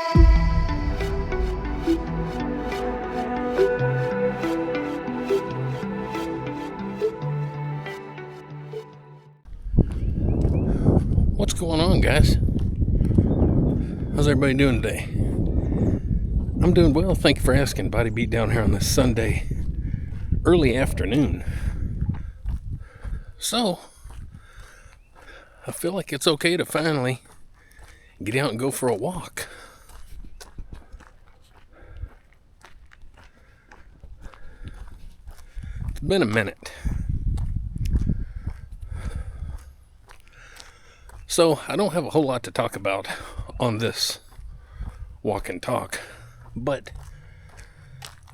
What's going on, guys? How's everybody doing today? I'm doing well, thank you for asking. Body Beat down here on this Sunday early afternoon. So, I feel like it's okay to finally get out and go for a walk. It's been a minute. So, I don't have a whole lot to talk about on this walk and talk, but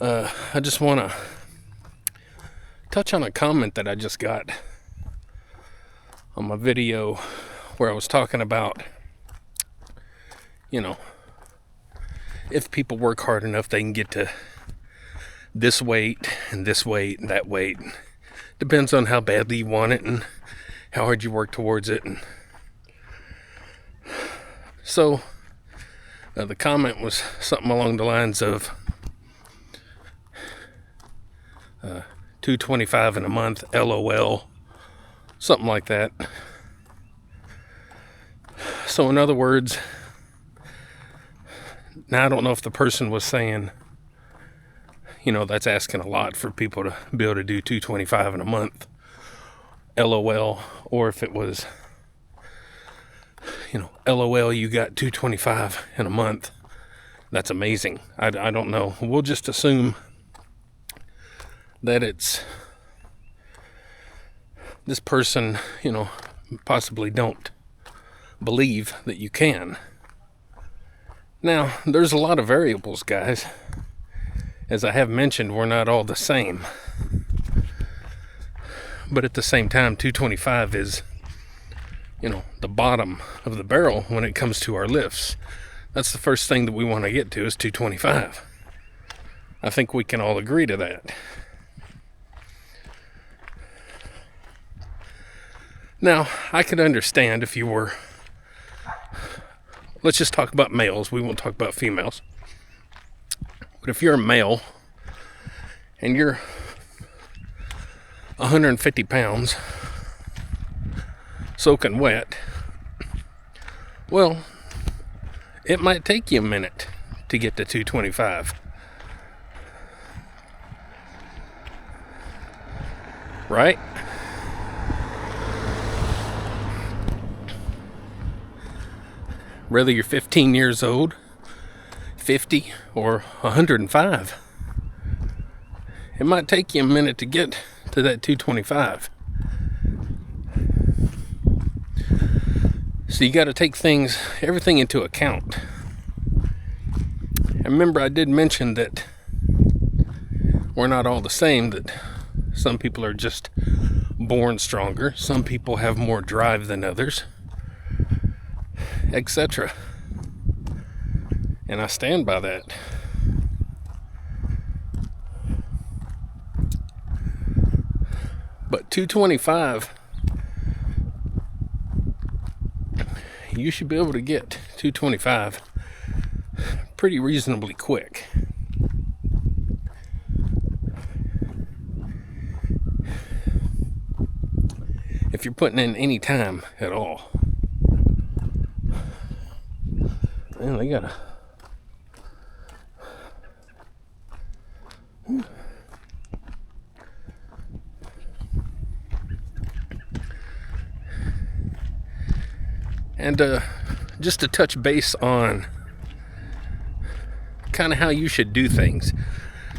I just want to touch on a comment that I just got on my video where I was talking about, if people work hard enough, they can get to this weight and this weight and that weight. Depends on how badly you want it and how hard you work towards it. And so the comment was something along the lines of $225 in a month, LOL, something like that. So in other words, now I don't know if the person was saying, that's asking a lot for people to be able to do $225 in a month, LOL, or if it was, LOL, you got $225 in a month. That's amazing. I don't know. We'll just assume that it's this person, possibly don't believe that you can. Now, there's a lot of variables, guys. As I have mentioned, we're not all the same. But at the same time, 225 is, the bottom of the barrel when it comes to our lifts. That's the first thing that we want to get to is 225. I think we can all agree to that. Now, I could understand if you were, let's just talk about males, we won't talk about females. But if you're a male and you're 150 pounds, soaking wet, well, it might take you a minute to get to 225. Right? Whether you're 15 years old, 50, or 105, it might take you a minute to get to that 225. So you got to take everything into account. And remember, I did mention that we're not all the same, that some people are just born stronger, some people have more drive than others, etc. And I stand by that. But 225, you should be able to get 225 pretty reasonably quick. If you're putting in any time at all. Man, they gotta. And just to touch base on kind of how you should do things.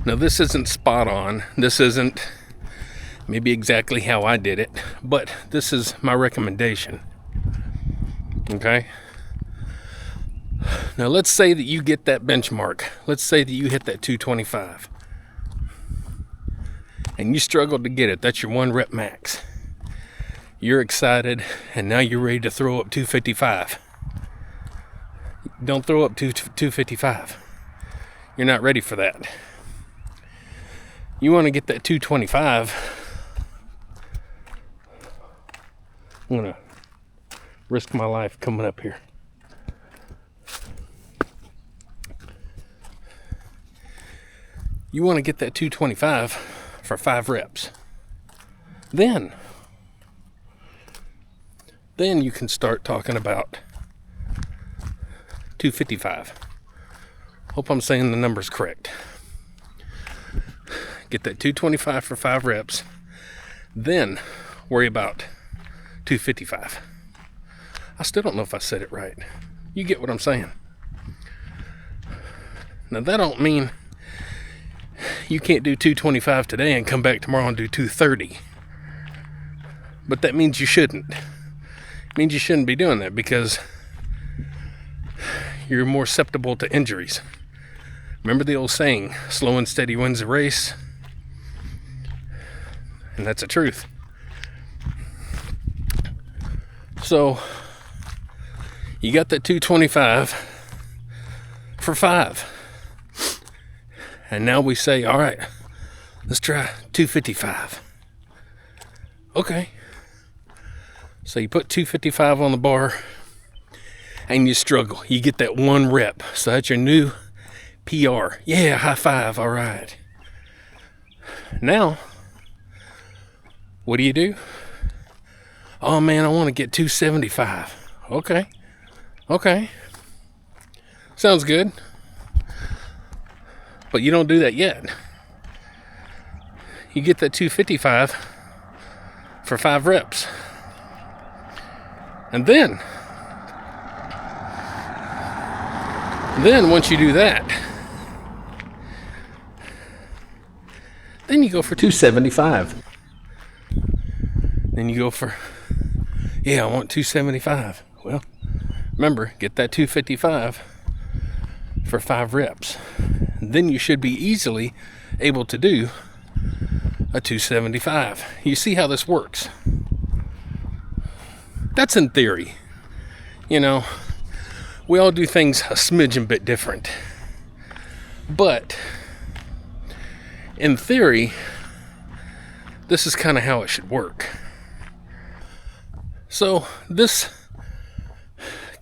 Now, this isn't spot on. This isn't maybe exactly how I did it, but this is my recommendation. Okay? Now, let's say that you get that benchmark. Let's say that you hit that 225. And you struggled to get it. That's your 1 rep max. You're excited, and now you're ready to throw up 255. Don't throw up 255. You're not ready for that. You want to get that 225. I'm going to risk my life coming up here. You want to get that 225 for 5 reps. Then you can start talking about 255. Hope I'm saying the numbers correct. Get that 225 for 5 reps. Then worry about 255. I still don't know if I said it right. You get what I'm saying. Now that don't mean you can't do 225 today and come back tomorrow and do 230. But that means you shouldn't. It means you shouldn't be doing that because you're more susceptible to injuries. Remember the old saying, slow and steady wins the race? And that's the truth. So, you got that 225 for 5. And now we say, all right, let's try 255. Okay. So you put 255 on the bar and you struggle. You get that 1 rep. So that's your new PR. Yeah, high five. All right. Now, what do? Oh man, I want to get 275. Okay. Sounds good. But you don't do that yet. You get that 255 for 5 reps. And then once you do that, then you go for 275. Then you go for, I want 275. Well, remember, get that 255 for 5 reps. Then you should be easily able to do a 275. You see how this works? That's in theory. You know, we all do things a smidgen bit different. But in theory, this is kind of how it should work. So this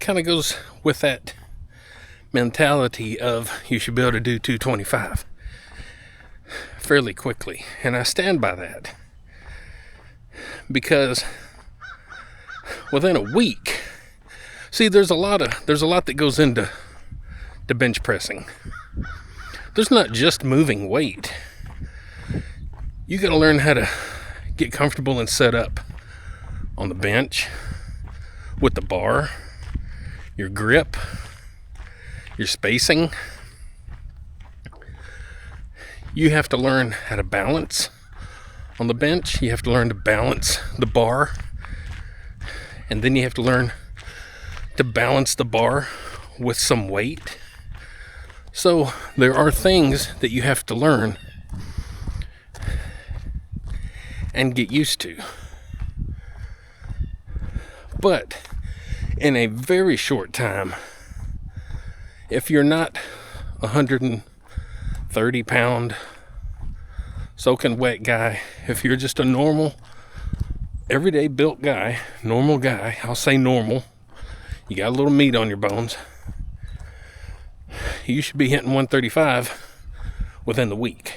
kind of goes with that mentality of you should be able to do 225 fairly quickly, and I stand by that because within a week, see, there's a lot that goes into bench pressing. There's not just moving weight. You got to learn how to get comfortable and set up on the bench with the bar, your grip, your spacing. You have to learn how to balance on the bench. You have to learn to balance the bar. And then you have to learn to balance the bar with some weight. So there are things that you have to learn and get used to. But in a very short time, if you're not 130 pound soaking wet guy, if you're just a normal, everyday built guy, normal guy, I'll say normal, you got a little meat on your bones, you should be hitting 135 within the week.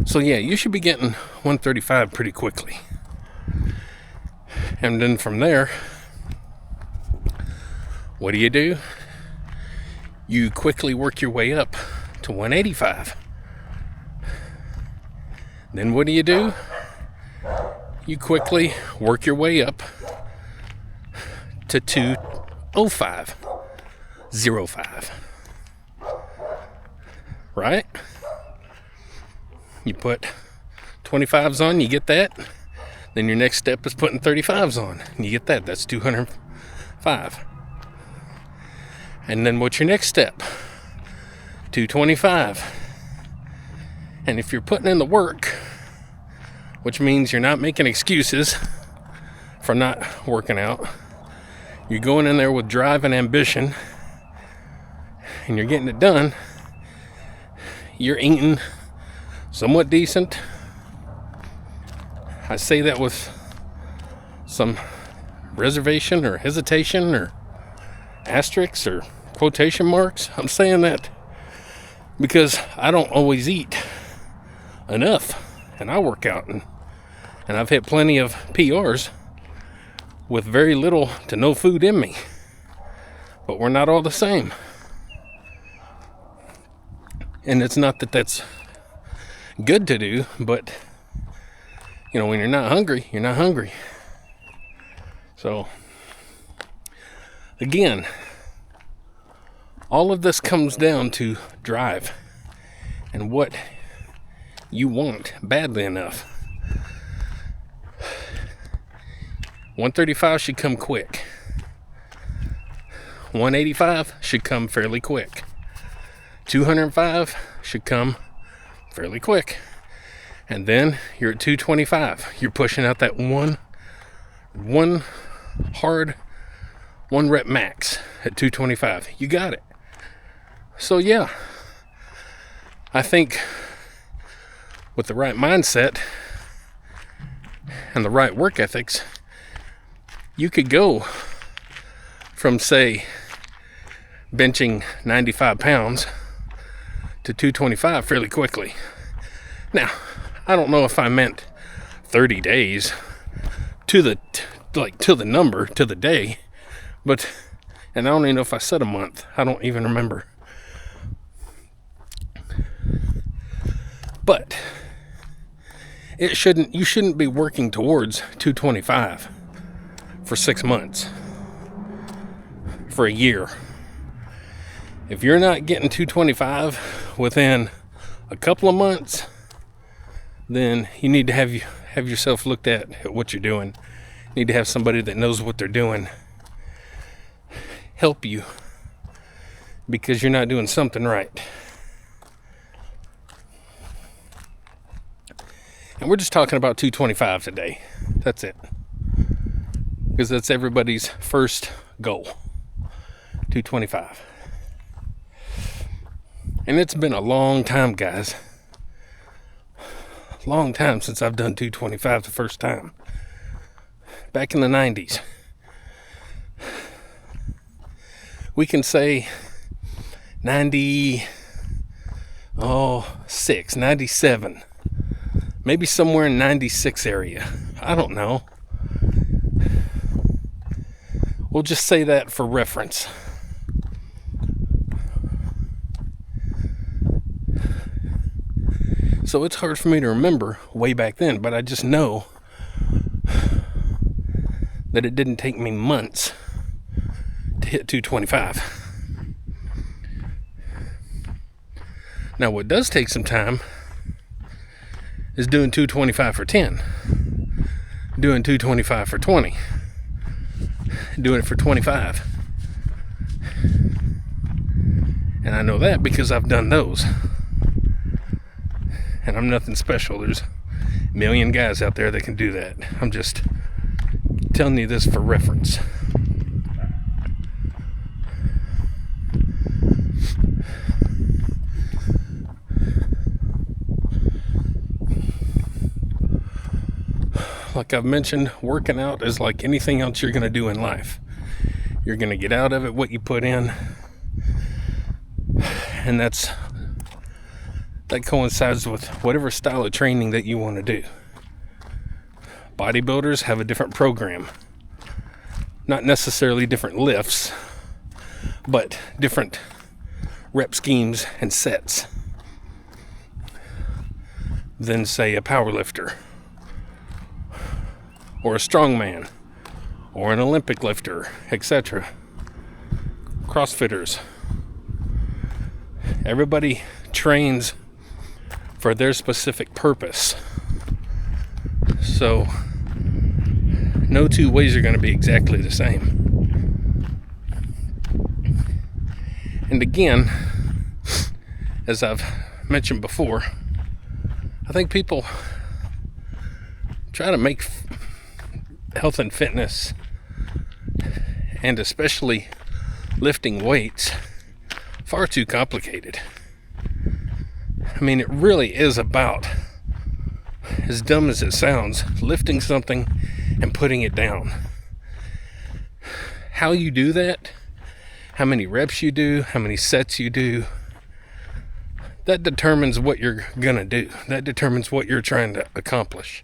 So yeah, you should be getting 135 pretty quickly. And then from there, what do? You quickly work your way up to 185. Then what do? You quickly work your way up to 205. 05. Right? You put 25s on, you get that. Then your next step is putting 35s on. And you get that. That's 205. And then what's your next step? 225. And if you're putting in the work, which means you're not making excuses for not working out, you're going in there with drive and ambition, and you're getting it done, you're eating somewhat decent. I say that with some reservation or hesitation or asterisk or quotation marks. I'm saying that because I don't always eat enough, and I work out, and I've hit plenty of PRs with very little to no food in me. But we're not all the same. And it's not that that's good to do, but when you're not hungry, you're not hungry. So again, all of this comes down to drive and what you want badly enough. 135 should come quick. 185 should come fairly quick. 205 should come fairly quick. And then you're at 225. You're pushing out that one hard 1 rep max at 225. You got it. So yeah, I think with the right mindset and the right work ethics, you could go from, say, benching 95 pounds to 225 fairly quickly. Now, I don't know if I meant 30 days to the number, to the day, but, and I don't even know if I said a month. I don't even remember. But you shouldn't be working towards 225 for 6 months, for a year. If you're not getting 225 within a couple of months, then you need to have yourself looked at what you're doing. You need to have somebody that knows what they're doing help you, because you're not doing something right. And we're just talking about 225 today. That's it. Because that's everybody's first goal. 225. And it's been a long time, guys. Long time since I've done 225 the first time. Back in the 90s. We can say 96, 97. Maybe somewhere in 96 area. I don't know. We'll just say that for reference. So it's hard for me to remember way back then, but I just know that it didn't take me months to hit 225. Now, what does take some time is doing 225 for 10, doing 225 for 20, doing it for 25. And I know that because I've done those. And I'm nothing special. There's a million guys out there that can do that. I'm just telling you this for reference. Like I've mentioned, working out is like anything else you're going to do in life. You're going to get out of it what you put in. And that coincides with whatever style of training that you want to do. Bodybuilders have a different program. Not necessarily different lifts, but different rep schemes and sets than, say, a power lifter, or a strongman, or an Olympic lifter, etc. CrossFitters. Everybody trains for their specific purpose. So, no two ways are going to be exactly the same. And again, as I've mentioned before, I think people try to make health and fitness, and especially lifting weights, far too complicated. I mean, it really is about, as dumb as it sounds, lifting something and putting it down. How you do that how many reps you do, how many sets you do. That determines what you're gonna do. That determines what you're trying to accomplish.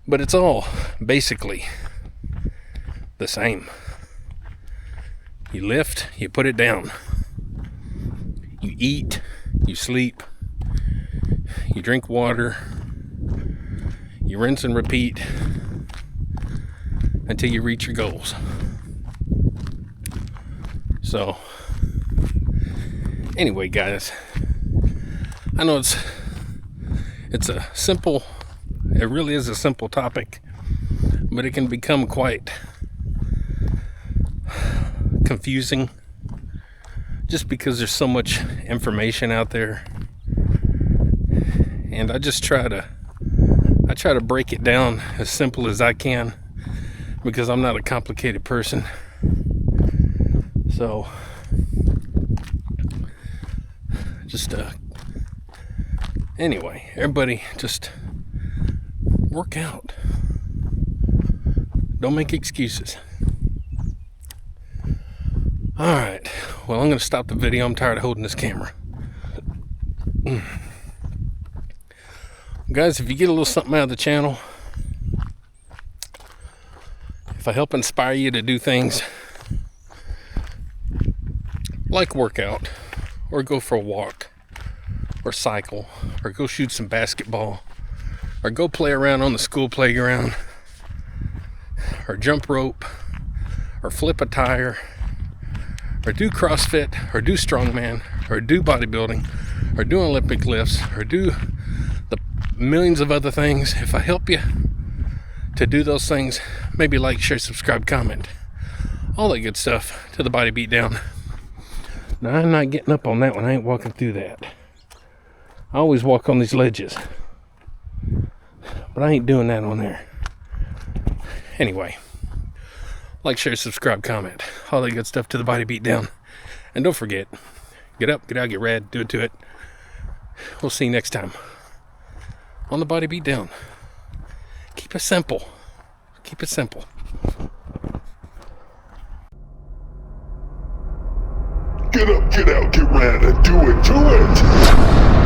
But it's all basically the same. You lift, you put it down. You eat, you sleep, you drink water, you rinse and repeat until you reach your goals. So, anyway, guys, I know it's a simple, it really is a simple topic, but it can become quite confusing just because there's so much information out there. And I try to break it down as simple as I can, because I'm not a complicated person. So anyway, everybody just work out. Don't make excuses. Alright, well, I'm going to stop the video. I'm tired of holding this camera. Guys, if you get a little something out of the channel, if I help inspire you to do things like workout, or go for a walk, or cycle, or go shoot some basketball, or go play around on the school playground, or jump rope, or flip a tire, or do CrossFit, or do strongman, or do bodybuilding, or do Olympic lifts, or do the millions of other things, if I help you to do those things, maybe like, share, subscribe, comment, all that good stuff to the Body Beat Down. Now, I'm not getting up on that one. I ain't walking through that. I always walk on these ledges, but I ain't doing that on there. Anyway, like, share, subscribe, comment, all that good stuff to the Body Beat Down. And don't forget, get up, get out, get rad, do it to it. We'll see you next time on the Body Beat Down. Keep it simple. Keep it simple. Get up, get out, get rad, and do it to it!